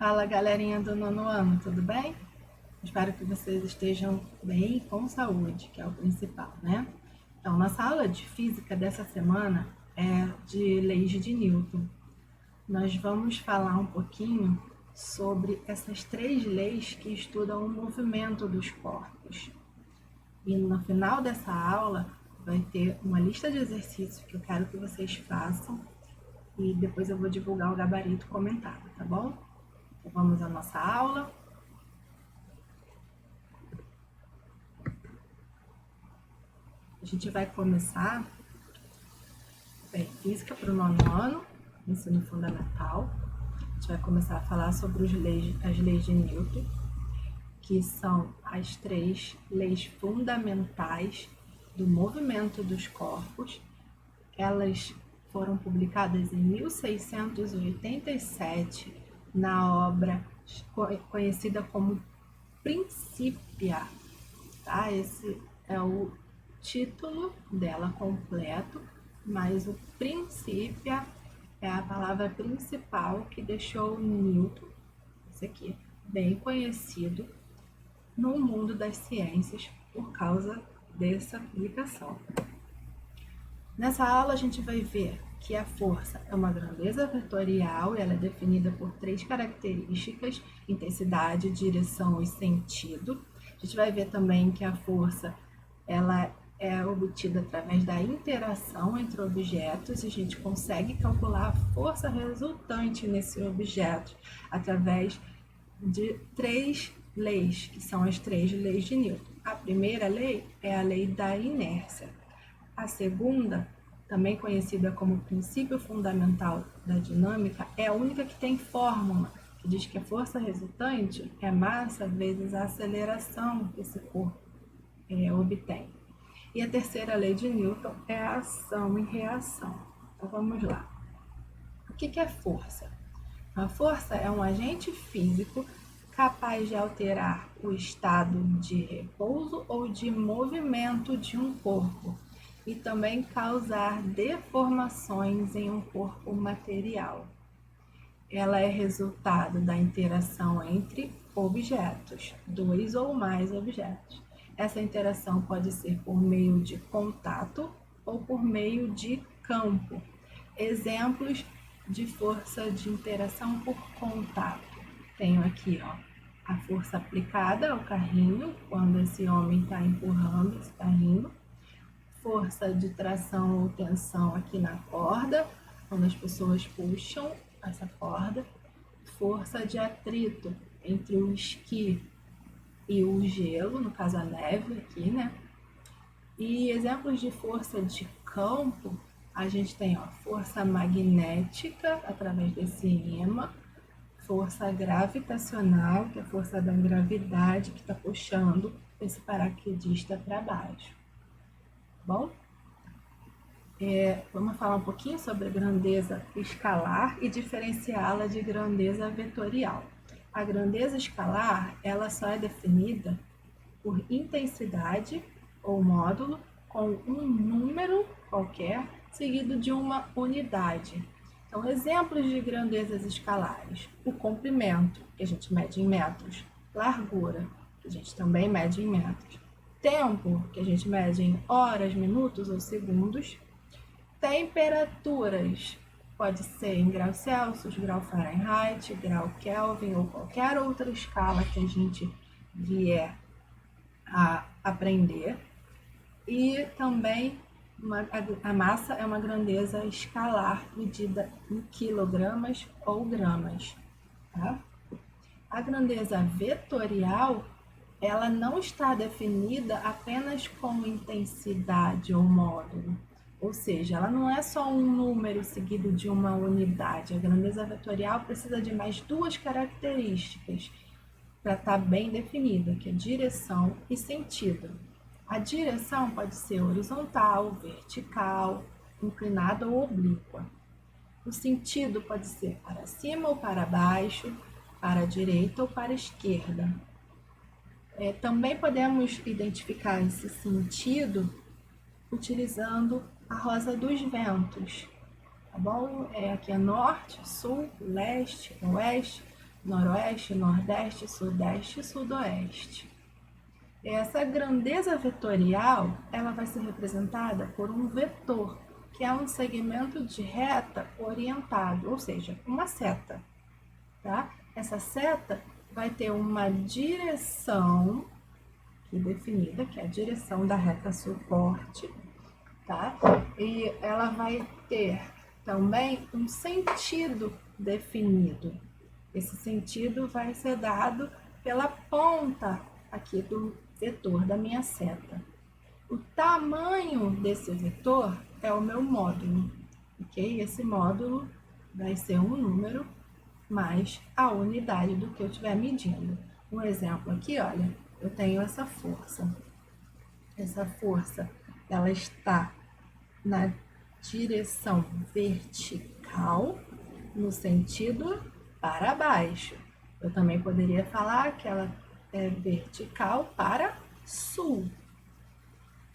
Fala, galerinha do nono ano, tudo bem? Espero que vocês estejam bem e com saúde, que é o principal, né? Então, nossa aula de física dessa semana é de leis de Newton. Nós vamos falar um pouquinho sobre essas três leis que estudam o movimento dos corpos. E no final dessa aula vai ter uma lista de exercícios que eu quero que vocês façam e depois eu vou divulgar o gabarito comentado, tá bom? Então, vamos à nossa aula. A gente vai começar física para o nono ano, ensino fundamental. A gente vai começar a falar sobre as leis de Newton, que são as três leis fundamentais do movimento dos corpos. Elas foram publicadas em 1687 na obra conhecida como Principia. Tá? Esse é o título dela completo, mas o Principia é a palavra principal que deixou Newton, esse aqui, bem conhecido no mundo das ciências por causa dessa publicação. Nessa aula a gente vai ver que a força é uma grandeza vetorial e ela é definida por três características: intensidade, direção e sentido. A gente vai ver também que a força ela é obtida através da interação entre objetos e a gente consegue calcular a força resultante nesse objeto através de três leis, que são as três leis de Newton. A primeira lei é a lei da inércia. A segunda, também conhecida como princípio fundamental da dinâmica, é a única que tem fórmula, que diz que a força resultante é massa vezes a aceleração que esse corpo obtém. E a terceira lei de Newton é a ação e reação. Então vamos lá. O que é força? A força é um agente físico capaz de alterar o estado de repouso ou de movimento de um corpo e também causar deformações em um corpo material. Ela é resultado da interação entre objetos, dois ou mais objetos. Essa interação pode ser por meio de contato ou por meio de campo. Exemplos de força de interação por contato. Tenho aqui, a força aplicada ao carrinho, quando esse homem está empurrando esse carrinho. Força de tração ou tensão aqui na corda, quando as pessoas puxam essa corda. Força de atrito entre o esqui e o gelo, no caso a neve aqui, né? E exemplos de força de campo, a gente tem força magnética através desse ímã, força gravitacional, que é a força da gravidade que está puxando esse paraquedista para baixo. Bom, vamos falar um pouquinho sobre a grandeza escalar e diferenciá-la de grandeza vetorial. A grandeza escalar, ela só é definida por intensidade ou módulo com um número qualquer seguido de uma unidade. Então, exemplos de grandezas escalares: o comprimento, que a gente mede em metros; largura, que a gente também mede em metros; tempo, que a gente mede em horas, minutos ou segundos; temperaturas, pode ser em graus Celsius, grau Fahrenheit, grau Kelvin ou qualquer outra escala que a gente vier a aprender. E também a massa é uma grandeza escalar medida em quilogramas ou gramas. Tá? A grandeza vetorial, ela não está definida apenas com intensidade ou módulo. Ou seja, ela não é só um número seguido de uma unidade. A grandeza vetorial precisa de mais duas características para estar bem definida, que é direção e sentido. A direção pode ser horizontal, vertical, inclinada ou oblíqua. O sentido pode ser para cima ou para baixo, para a direita ou para a esquerda. Também podemos identificar esse sentido utilizando a rosa dos ventos, tá bom? Aqui é norte, sul, leste, oeste. noroeste, nordeste, sudeste e sudoeste. Essa grandeza vetorial, ela vai ser representada por um vetor, que é um segmento de reta orientado, ou seja, uma seta, tá? Essa seta vai ter uma direção definida, que é a direção da reta suporte, tá? E ela vai ter também um sentido definido. Esse sentido vai ser dado pela ponta aqui do vetor da minha seta. O tamanho desse vetor é o meu módulo, ok? Esse módulo vai ser um número mais a unidade do que eu estiver medindo. Um exemplo aqui, olha, eu tenho essa força. Essa força, ela está na direção vertical, no sentido para baixo. Eu também poderia falar que ela é vertical para sul,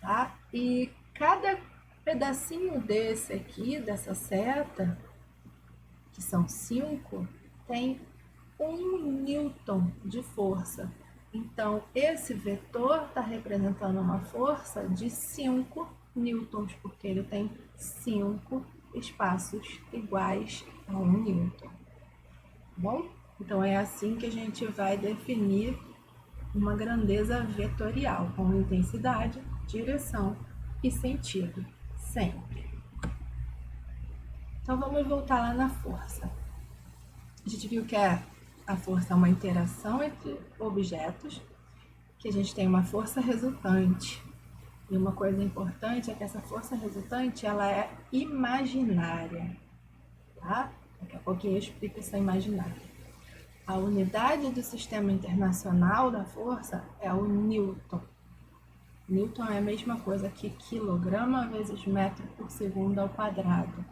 tá? E cada pedacinho desse aqui, dessa seta, que são 5, tem 1 newton de força. Então, esse vetor está representando uma força de 5 newtons, porque ele tem 5 espaços iguais a 1 newton. Bom? Então, é assim que a gente vai definir uma grandeza vetorial, com intensidade, direção e sentido, sempre. Então, vamos voltar lá na força. A gente viu que a força é uma interação entre objetos, que a gente tem uma força resultante. E uma coisa importante é que essa força resultante, ela é imaginária, tá? Daqui a pouquinho eu explico essa imaginária. A unidade do sistema internacional da força é o Newton. Newton é a mesma coisa que quilograma vezes metro por segundo ao quadrado.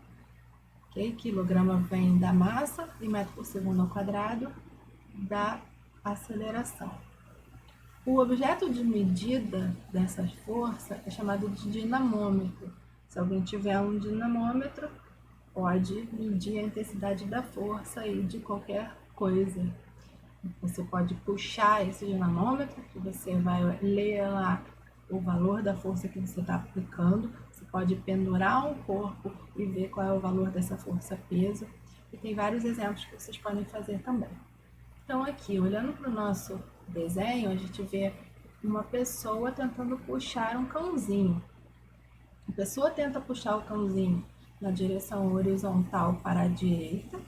Okay? Quilograma vem da massa e metro por segundo ao quadrado da aceleração. O objeto de medida dessa força é chamado de dinamômetro. Se alguém tiver um dinamômetro, pode medir a intensidade da força aí de qualquer coisa. Você pode puxar esse dinamômetro, que você vai ler lá o valor da força que você está aplicando. Você pode pendurar um corpo e ver qual é o valor dessa força-peso. E tem vários exemplos que vocês podem fazer também. Então, aqui, olhando para o nosso desenho, a gente vê uma pessoa tentando puxar um cãozinho. A pessoa tenta puxar o cãozinho na direção horizontal para a direita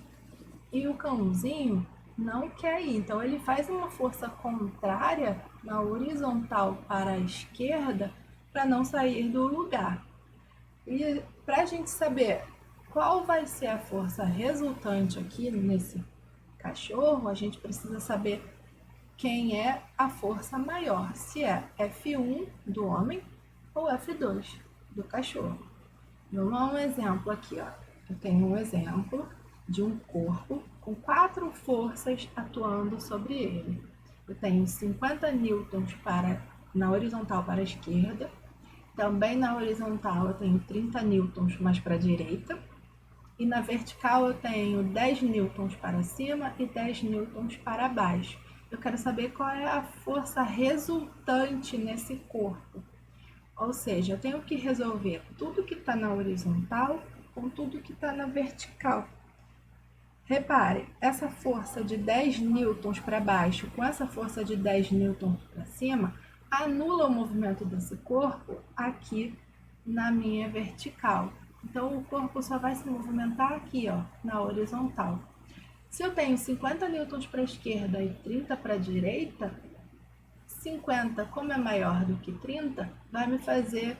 e o cãozinho não quer ir. Então, ele faz uma força contrária na horizontal para a esquerda para não sair do lugar. E para a gente saber qual vai ser a força resultante aqui nesse cachorro, a gente precisa saber quem é a força maior, se é F1 do homem ou F2 do cachorro. Vamos a um exemplo aqui, ó. Eu tenho um exemplo de um corpo com 4 forças atuando sobre ele. Eu tenho 50 newtons na horizontal para a esquerda, também na horizontal eu tenho 30 newtons mais para a direita, e na vertical eu tenho 10 newtons para cima e 10 newtons para baixo. Eu quero saber qual é a força resultante nesse corpo. Ou seja, eu tenho que resolver tudo que está na horizontal com tudo que está na vertical. Repare, essa força de 10 newtons para baixo com essa força de 10 newtons para cima anula o movimento desse corpo aqui na minha vertical. Então, o corpo só vai se movimentar aqui, ó, na horizontal. Se eu tenho 50 newtons para a esquerda e 30 para a direita, 50, como é maior do que 30, vai me fazer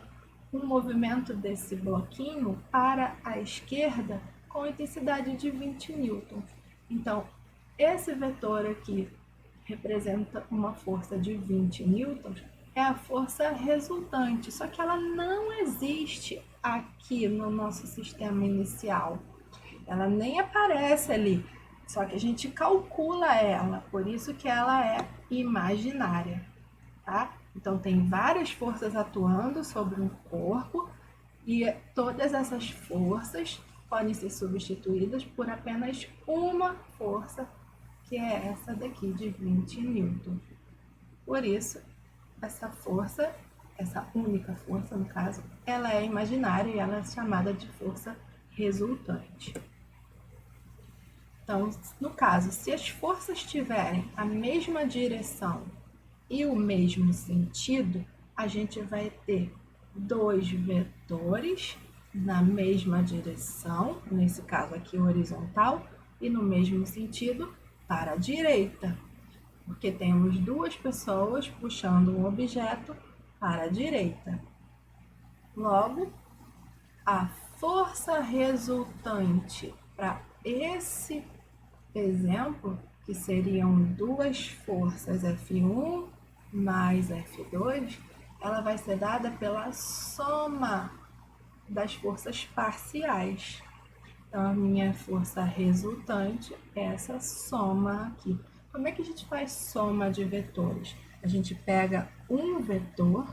um movimento desse bloquinho para a esquerda com intensidade de 20 newtons. Então, esse vetor aqui representa uma força de 20 newtons, é a força resultante, só que ela não existe aqui no nosso sistema inicial. Ela nem aparece ali, só que a gente calcula ela, por isso que ela é imaginária, tá? Então, tem várias forças atuando sobre um corpo e todas essas forças podem ser substituídas por apenas uma força que é essa daqui de 20 newton. Por isso, essa força, essa única força, no caso, ela é imaginária e ela é chamada de força resultante. Então, no caso, se as forças tiverem a mesma direção e o mesmo sentido, a gente vai ter dois vetores na mesma direção, nesse caso aqui horizontal, e no mesmo sentido para a direita, porque temos duas pessoas puxando um objeto para a direita. Logo, a força resultante para esse exemplo, que seriam duas forças F1 mais F2, ela vai ser dada pela soma das forças parciais. Então, a minha força resultante é essa soma aqui. Como é que a gente faz soma de vetores? A gente pega um vetor,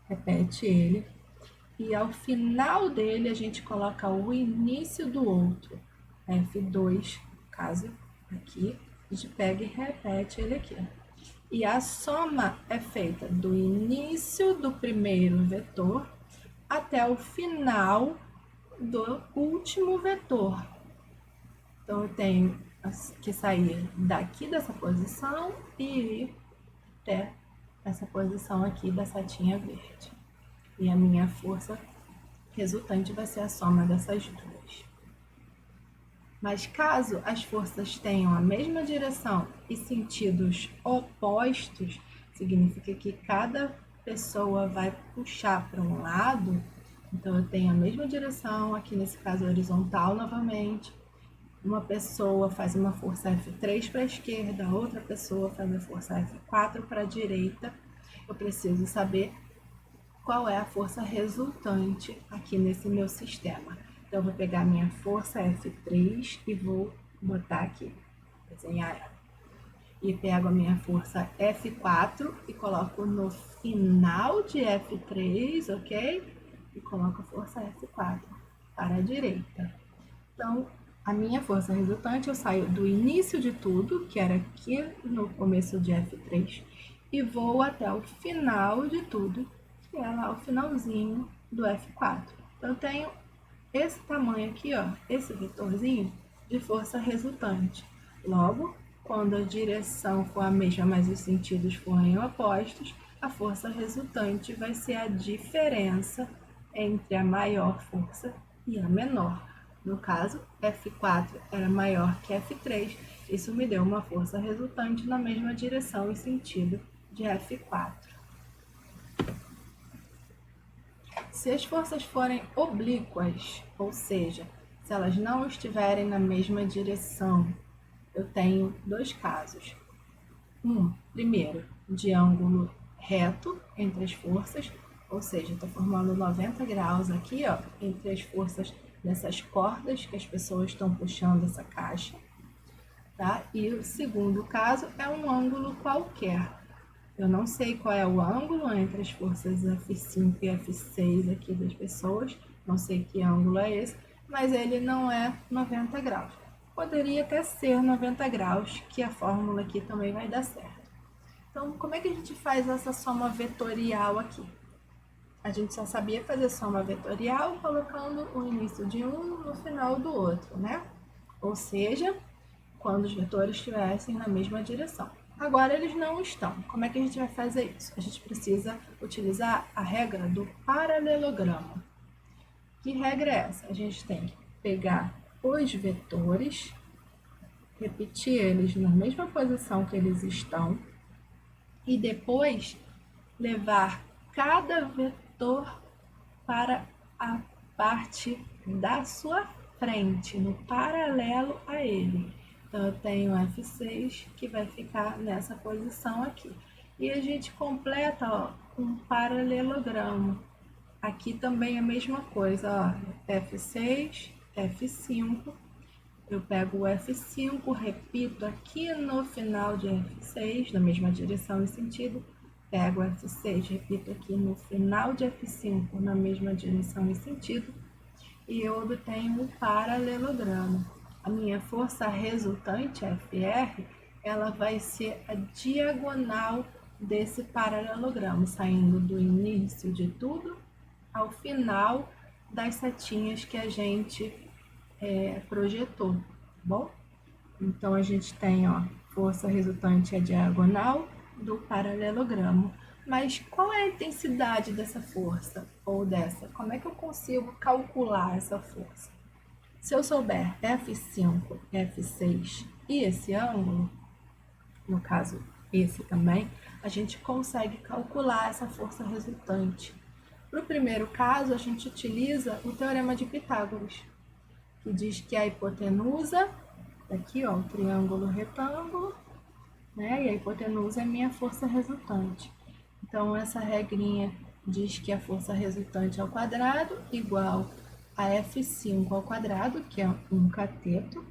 repete ele, e ao final dele a gente coloca o início do outro, F2, no caso aqui, a gente pega e repete ele aqui. E a soma é feita do início do primeiro vetor até o final do último vetor. Então, eu tenho que sair daqui dessa posição e ir até essa posição aqui da setinha verde. E a minha força resultante vai ser a soma dessas duas. Mas caso as forças tenham a mesma direção e sentidos opostos, significa que cada pessoa vai puxar para um lado, então eu tenho a mesma direção, aqui nesse caso horizontal novamente. Uma pessoa faz uma força F3 para a esquerda, a outra pessoa faz a força F4 para a direita. Eu preciso saber qual é a força resultante aqui nesse meu sistema. Então, eu vou pegar minha força F3 e vou botar aqui, desenhar ela. E pego a minha força F4 e coloco no final de F3, ok? E coloco a força F4 para a direita. Então, a minha força resultante, eu saio do início de tudo, que era aqui no começo de F3, e vou até o final de tudo, que é lá o finalzinho do F4. Então, eu tenho esse tamanho aqui, ó, esse vetorzinho de força resultante. Logo, quando a direção for a mesma, mas os sentidos forem opostos, a força resultante vai ser a diferença entre a maior força e a menor. No caso, F4 era maior que F3, isso me deu uma força resultante na mesma direção e sentido de F4. Se as forças forem oblíquas, ou seja, se elas não estiverem na mesma direção, eu tenho dois casos. Primeiro, de ângulo reto entre as forças, ou seja, estou formando 90 graus aqui, ó, entre as forças dessas cordas que as pessoas estão puxando essa caixa, tá? E o segundo caso é um ângulo qualquer. Eu não sei qual é o ângulo entre as forças F5 e F6 aqui das pessoas, não sei que ângulo é esse, mas ele não é 90 graus. Poderia até ser 90 graus, que a fórmula aqui também vai dar certo. Então, como é que a gente faz essa soma vetorial aqui? A gente só sabia fazer soma vetorial colocando o início de um no final do outro, né? Ou seja, quando os vetores estivessem na mesma direção. Agora eles não estão. Como é que a gente vai fazer isso? A gente precisa utilizar a regra do paralelogramo. Que regra é essa? A gente tem que pegar os vetores, repetir eles na mesma posição que eles estão e depois levar cada vetor para a parte da sua frente, no paralelo a ele. Então, eu tenho F6 que vai ficar nessa posição aqui. E a gente completa, ó, um paralelogramo. Aqui também a mesma coisa, ó, F6, F5. Eu pego o F5, repito aqui no final de F6, na mesma direção e sentido. Pego o F6, repito aqui no final de F5, na mesma direção e sentido. E eu obtenho o paralelogramo. a minha força resultante, FR, ela vai ser a diagonal desse paralelogramo, saindo do início de tudo ao final das setinhas que a gente projetou, tá bom? Então, a gente tem, ó, força resultante é diagonal do paralelogramo. Mas qual é a intensidade dessa força ou dessa? Como é que eu consigo calcular essa força? Se eu souber F5, F6 e esse ângulo, no caso esse também, a gente consegue calcular essa força resultante. Para o primeiro caso, a gente utiliza o Teorema de Pitágoras, que diz que a hipotenusa, aqui ó, o triângulo retângulo, né? E a hipotenusa é minha força resultante. Então, essa regrinha diz que a força resultante ao quadrado igual a F5 ao quadrado, que é um cateto,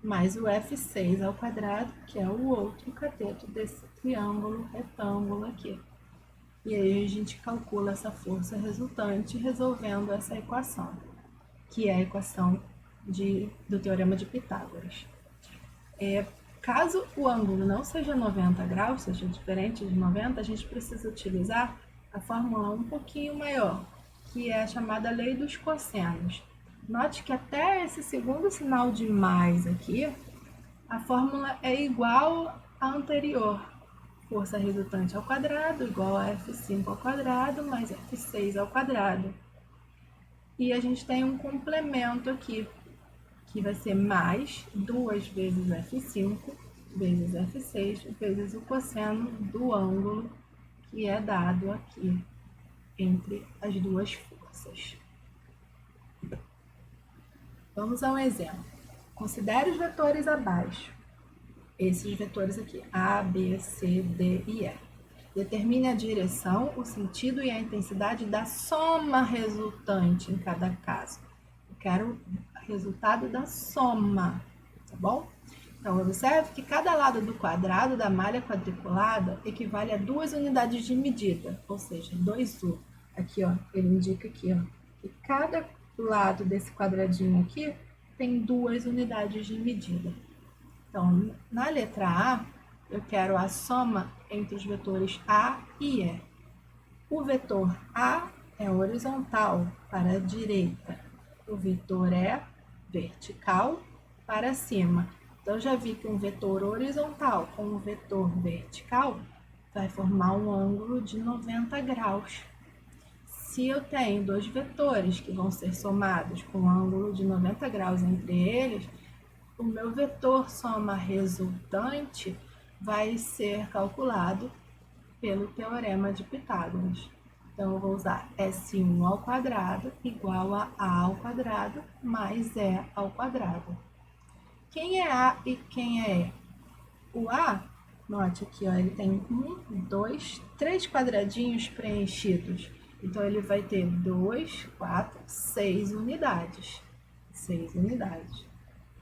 mais o F6 ao quadrado, que é o outro cateto desse triângulo retângulo aqui. E aí a gente calcula essa força resultante resolvendo essa equação, que é a equação do Teorema de Pitágoras. Caso o ângulo não seja 90 graus, seja diferente de 90, a gente precisa utilizar a fórmula um pouquinho maior, que é a chamada lei dos cossenos. Note que até esse segundo sinal de mais aqui, a fórmula é igual à anterior. Força resultante ao quadrado igual a F5 ao quadrado mais F6 ao quadrado. E a gente tem um complemento aqui, que vai ser mais 2 vezes F5 vezes F6 vezes o cosseno do ângulo que é dado aqui entre as duas forças. Vamos a um exemplo. Considere os vetores abaixo. Esses vetores aqui, A, B, C, D e E. Determine a direção, o sentido e a intensidade da soma resultante em cada caso. Eu quero o resultado da soma, tá bom? Então, observe que cada lado do quadrado da malha quadriculada equivale a 2 unidades de medida, ou seja, 2U. Aqui, ó, ele indica aqui, ó, que cada lado desse quadradinho aqui tem 2 unidades de medida. Então, na letra A, eu quero a soma entre os vetores A e E. O vetor A é horizontal para a direita, o vetor E vertical para cima. Então, já vi que um vetor horizontal com um vetor vertical vai formar um ângulo de 90 graus. Se eu tenho dois vetores que vão ser somados com um ângulo de 90 graus entre eles, o meu vetor soma resultante vai ser calculado pelo Teorema de Pitágoras. Então, eu vou usar S1 ao quadrado igual a A ao quadrado mais E ao quadrado. Quem é A e quem é E? O A, note aqui, ó, ele tem 1, 2, 3 quadradinhos preenchidos. Então, ele vai ter 2, 4, 6 unidades. 6 unidades.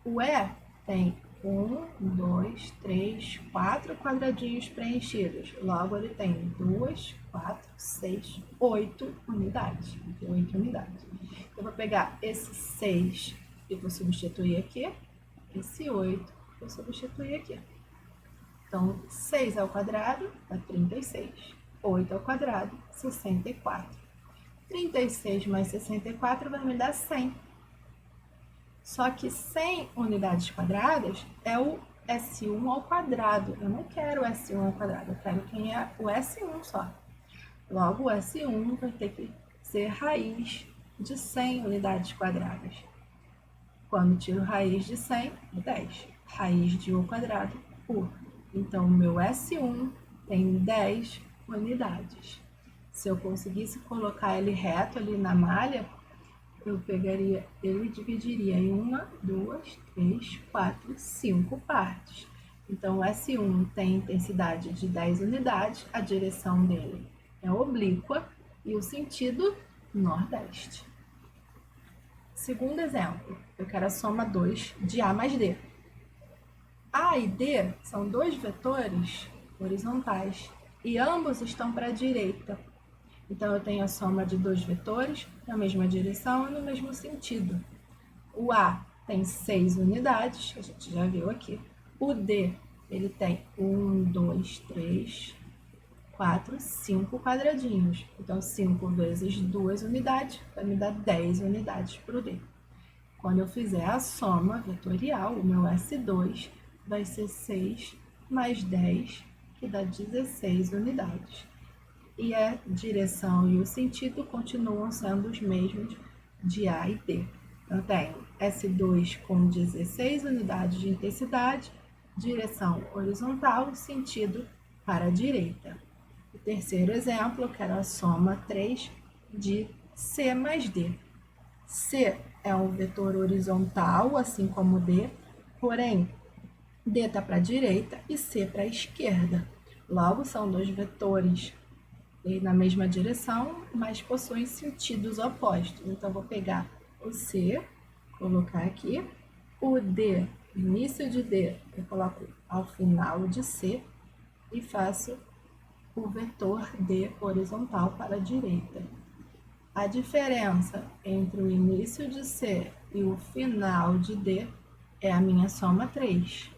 O E tem 1, 2, 3, 4 quadradinhos preenchidos. Logo, ele tem 2, 4, 6, 8 unidades. 8 unidades. Eu vou pegar esse 6 e vou substituir aqui. Esse 8 vou substituir aqui. Então, 6 ao quadrado dá 36. 8 ao quadrado, 64. 36 mais 64 vai me dar 100. Só que 100 unidades quadradas é o S1 ao quadrado. Eu não quero o S1 ao quadrado, eu quero quem é o S1 só. Logo, o S1 vai ter que ser raiz de 100 unidades quadradas. Quando tiro raiz de 100, é 10. Raiz de U quadrado, U. Então, o meu S1 tem 10 unidades. Se eu conseguisse colocar ele reto ali na malha, eu pegaria ele e dividiria em 1, 2, 3, 4, 5 partes. Então, o S1 tem intensidade de 10 unidades, a direção dele é oblíqua e o sentido nordeste. Segundo exemplo, eu quero a soma 2 de A mais D. A e D são dois vetores horizontais e ambos estão para a direita. Então, eu tenho a soma de dois vetores na mesma direção e no mesmo sentido. O A tem 6 unidades, que a gente já viu aqui. O D, ele tem 1, 2, 3, 4, 5 quadradinhos. Então, 5 vezes 2 unidades vai me dar 10 unidades para o D. Quando eu fizer a soma vetorial, o meu S2 vai ser 6 mais 10, que dá 16 unidades. E a direção e o sentido continuam sendo os mesmos de A e D. Eu tenho S2 com 16 unidades de intensidade, direção horizontal, sentido para a direita. O terceiro exemplo, eu quero a soma 3 de C mais D. C é um vetor horizontal, assim como D, porém, D está para a direita e C para a esquerda. Logo, são dois vetores na mesma direção, mas possuem sentidos opostos. Então, vou pegar o C, colocar aqui, o D, início de D, eu coloco ao final de C e faço o vetor D horizontal para a direita. A diferença entre o início de C e o final de D é a minha soma 3.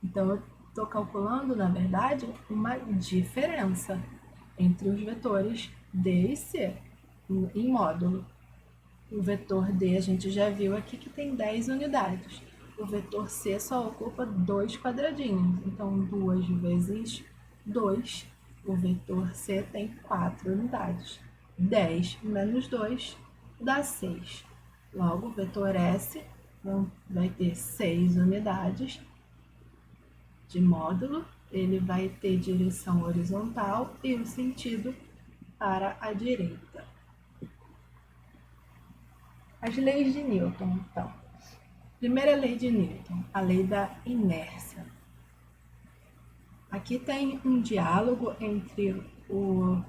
Então, eu estou calculando, na verdade, uma diferença entre os vetores D e C em módulo. O vetor D a gente já viu aqui que tem 10 unidades. O vetor C só ocupa 2 quadradinhos. Então, 2 vezes 2, o vetor C tem 4 unidades. 10 menos 2 dá 6. Logo, o vetor S vai ter 6 unidades de módulo. Ele vai ter direção horizontal e o sentido para a direita. As leis de Newton, então. Primeira lei de Newton, a lei da inércia. Aqui tem um diálogo entre o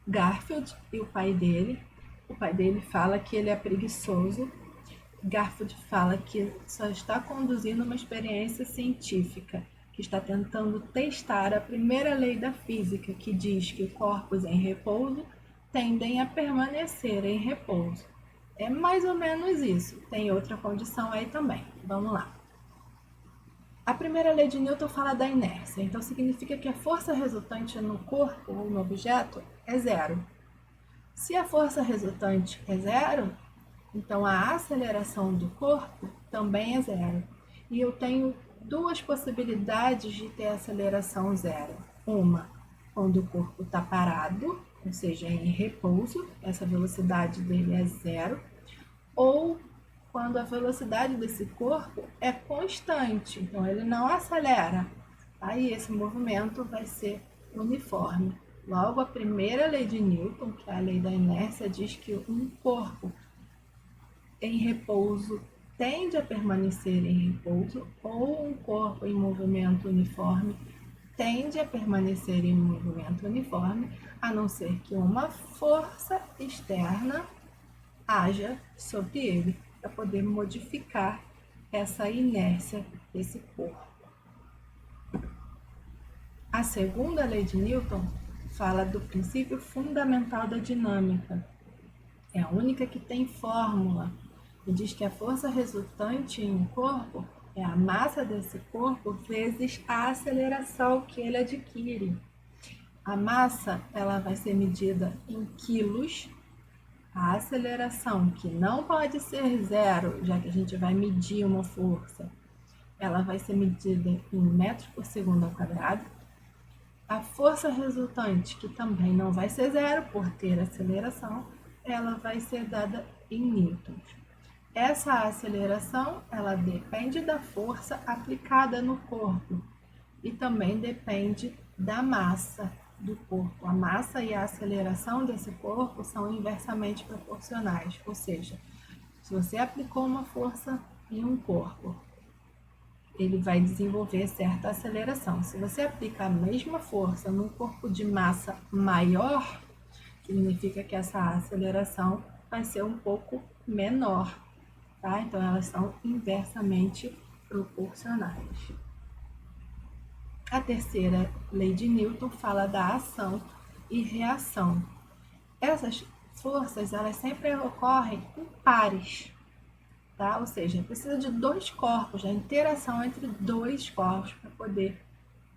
Garfield e o pai dele. O pai dele fala que ele é preguiçoso. Garfield fala que só está conduzindo uma experiência científica, que está tentando testar a primeira lei da física, que diz que corpos em repouso tendem a permanecer em repouso. É mais ou menos isso. Tem outra condição aí também. Vamos lá. A primeira lei de Newton fala da inércia, então significa que a força resultante no corpo ou no objeto é zero. Se a força resultante é zero, então a aceleração do corpo também é zero. E eu tenho duas possibilidades de ter aceleração zero. Uma, quando o corpo está parado, ou seja, em repouso, essa velocidade dele é zero, ou quando a velocidade desse corpo é constante, então ele não acelera. Aí esse movimento vai ser uniforme. Logo, a primeira lei de Newton, que é a lei da inércia, diz que um corpo em repouso tende a permanecer em repouso, ou um corpo em movimento uniforme tende a permanecer em movimento uniforme, a não ser que uma força externa haja sobre ele, para poder modificar essa inércia desse corpo. A segunda lei de Newton fala do princípio fundamental da dinâmica. É a única que tem fórmula e diz que a força resultante em um corpo é a massa desse corpo vezes a aceleração que ele adquire. A massa ela vai ser medida em quilos. A aceleração, que não pode ser zero, já que a gente vai medir uma força, ela vai ser medida em metros por segundo ao quadrado. A força resultante, que também não vai ser zero por ter aceleração, ela vai ser dada em newtons. Essa aceleração, ela depende da força aplicada no corpo e também depende da massa do corpo. A massa e a aceleração desse corpo são inversamente proporcionais, ou seja, se você aplicou uma força em um corpo, ele vai desenvolver certa aceleração. Se você aplica a mesma força num corpo de massa maior, significa que essa aceleração vai ser um pouco menor, tá? Então, elas são inversamente proporcionais. A terceira lei de Newton fala da ação e reação. Essas forças, elas sempre ocorrem em pares. tá? Ou seja, precisa de dois corpos, a interação entre dois corpos para poder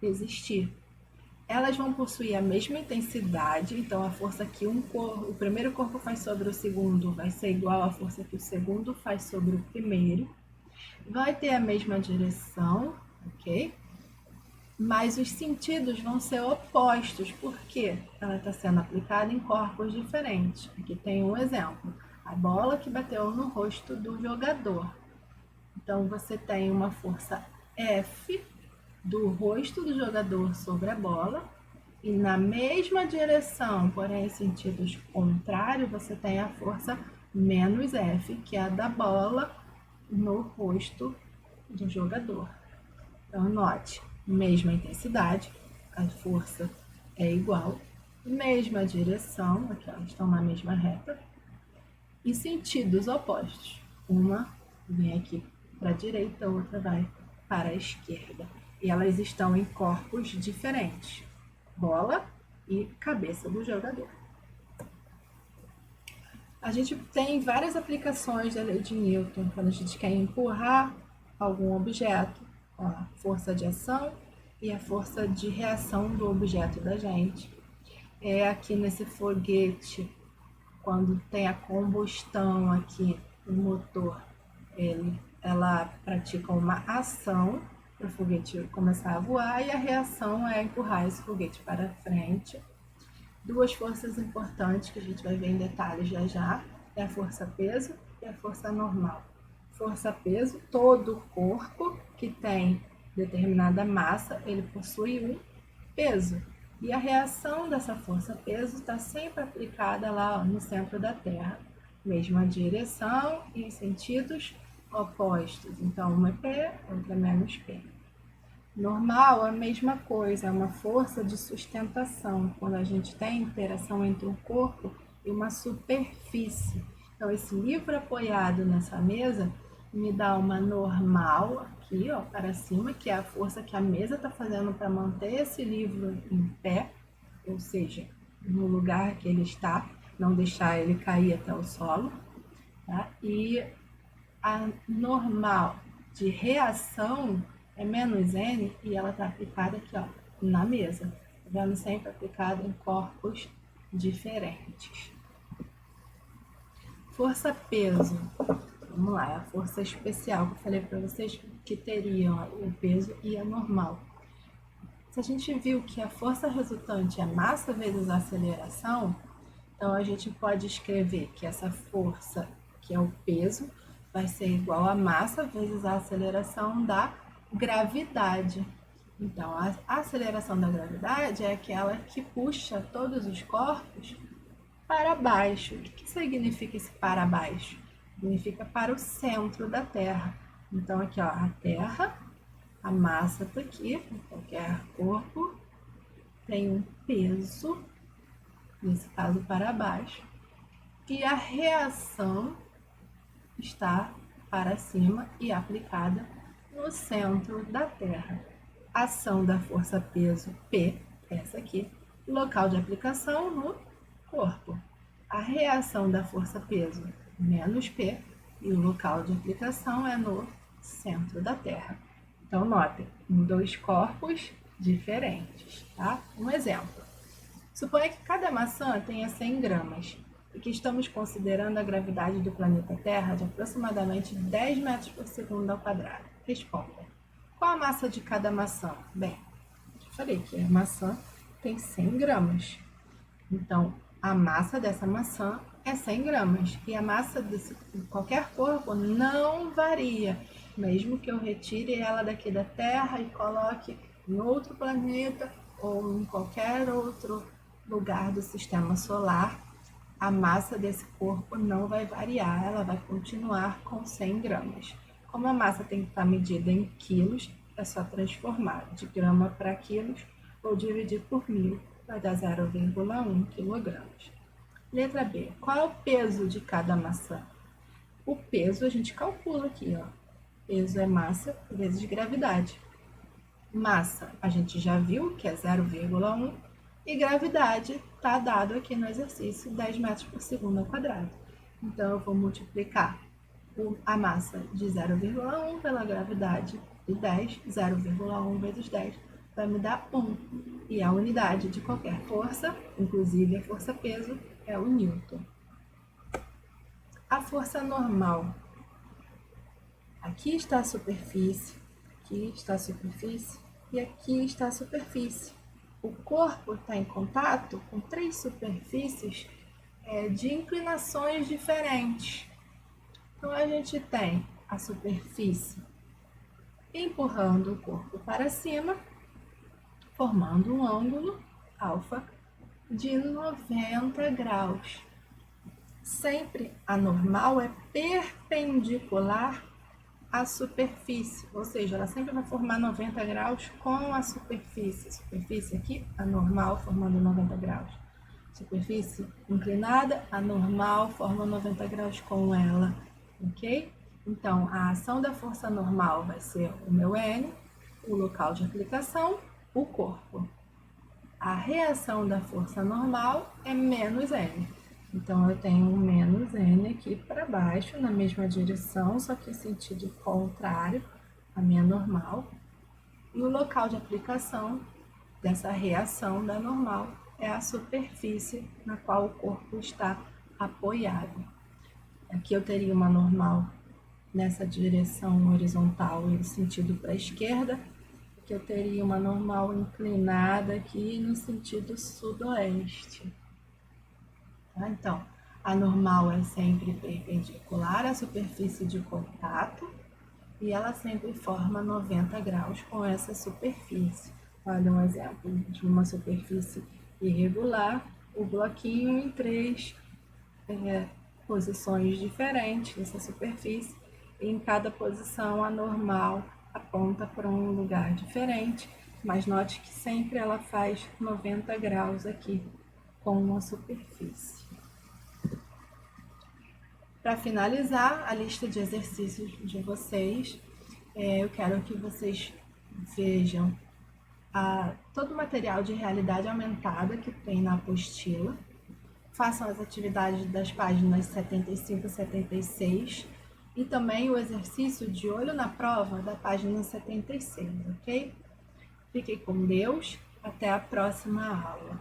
existir. Elas vão possuir a mesma intensidade, então a força que o primeiro corpo faz sobre o segundo vai ser igual à força que o segundo faz sobre o primeiro. Vai ter a mesma direção, ok? Mas os sentidos vão ser opostos, porque ela está sendo aplicada em corpos diferentes. Aqui tem um exemplo: a bola que bateu no rosto do jogador. Então você tem uma força F do rosto do jogador sobre a bola, e na mesma direção, porém em sentidos contrários, você tem a força menos F, que é a da bola no rosto do jogador. Então, note, mesma intensidade, a força é igual, mesma direção, aqui elas estão na mesma reta, e sentidos opostos. Uma vem aqui para a direita, a outra vai para a esquerda. E elas estão em corpos diferentes, bola e cabeça do jogador. A gente tem várias aplicações da lei de Newton quando a gente quer empurrar algum objeto, a força de ação e a força de reação do objeto da gente. É aqui nesse foguete, quando tem a combustão aqui no motor, ela pratica uma ação para o foguete começar a voar, e a reação é empurrar esse foguete para frente. Duas forças importantes que a gente vai ver em detalhes já já é a força-peso e a força normal. Força-peso, todo corpo que tem determinada massa, ele possui um peso. E a reação dessa força-peso está sempre aplicada lá no centro da Terra. Mesma direção e em sentidos opostos. Então, uma é P, outra é menos P. Normal, a mesma coisa, é uma força de sustentação, quando a gente tem interação entre um corpo e uma superfície. Então, esse livro apoiado nessa mesa me dá uma normal aqui, ó, para cima, que é a força que a mesa está fazendo para manter esse livro em pé, ou seja, no lugar que ele está, não deixar ele cair até o solo, tá? E a normal de reação é menos N, e ela está aplicada aqui, ó, na mesa. Tá vendo? Sempre aplicada em corpos diferentes. Força-peso. Vamos lá, é a força especial que eu falei para vocês que teriam o peso e a normal. Se a gente viu que a força resultante é massa vezes a aceleração, então a gente pode escrever que essa força, que é o peso, vai ser igual a massa vezes a aceleração da gravidade. Então, a aceleração da gravidade é aquela que puxa todos os corpos para baixo. O que significa esse para baixo? Significa para o centro da Terra. Então, aqui, ó, a Terra, a massa está aqui, qualquer corpo tem um peso, nesse caso para baixo, e a reação está para cima e aplicada no centro da Terra. Ação da força-peso P, essa aqui, local de aplicação no corpo. A reação da força-peso menos P, e o local de aplicação é no centro da Terra. Então, notem, em dois corpos diferentes, tá? Um exemplo. Suponha que cada maçã tenha 100 gramas e que estamos considerando a gravidade do planeta Terra de aproximadamente 10 metros por segundo ao quadrado. Responda. Qual a massa de cada maçã? Bem, eu falei que a maçã tem 100 gramas. Então, a massa dessa maçã é 100 gramas. E a massa de qualquer corpo não varia. Mesmo que eu retire ela daqui da Terra e coloque em outro planeta ou em qualquer outro lugar do sistema solar, a massa desse corpo não vai variar, ela vai continuar com 100 gramas. Como a massa tem que estar medida em quilos, é só transformar de grama para quilos ou dividir por 1000, vai dar 0,1 quilogramas. Letra B. Qual é o peso de cada maçã? O peso a gente calcula aqui, ó. Peso é massa vezes gravidade. Massa a gente já viu que é 0,1, e gravidade está dado aqui no exercício 10 metros por segundo ao quadrado. Então, eu vou multiplicar a massa de 0,1 pela gravidade de 10, 0,1 vezes 10 vai me dar 1. E a unidade de qualquer força, inclusive a força-peso, é o Newton. A força normal. Aqui está a superfície, aqui está a superfície e aqui está a superfície. O corpo está em contato com 3 superfícies de inclinações diferentes. Então, a gente tem a superfície empurrando o corpo para cima, formando um ângulo alfa de 90 graus. Sempre a normal é perpendicular à superfície, ou seja, ela sempre vai formar 90 graus com a superfície. A superfície aqui, a normal, formando 90 graus. Superfície inclinada, a normal forma 90 graus com ela, ok? Então, a ação da força normal vai ser o meu N, o local de aplicação, o corpo. A reação da força normal é menos N. Então, eu tenho um menos N aqui para baixo, na mesma direção, só que em sentido contrário à minha normal. E o local de aplicação dessa reação da normal é a superfície na qual o corpo está apoiado. Aqui eu teria uma normal nessa direção horizontal e sentido para a esquerda, que eu teria uma normal inclinada aqui no sentido sudoeste. Tá? Então, a normal é sempre perpendicular à superfície de contato e ela sempre forma 90 graus com essa superfície. Olha um exemplo de uma superfície irregular, o bloquinho em 3 posições diferentes dessa superfície, e em cada posição a normal aponta para um lugar diferente, mas note que sempre ela faz 90 graus aqui com a superfície. Para finalizar a lista de exercícios de vocês, eu quero que vocês vejam todo o material de realidade aumentada que tem na apostila. Façam as atividades das páginas 75 e 76 e também o exercício de olho na prova da página 76, ok? Fiquem com Deus, até a próxima aula.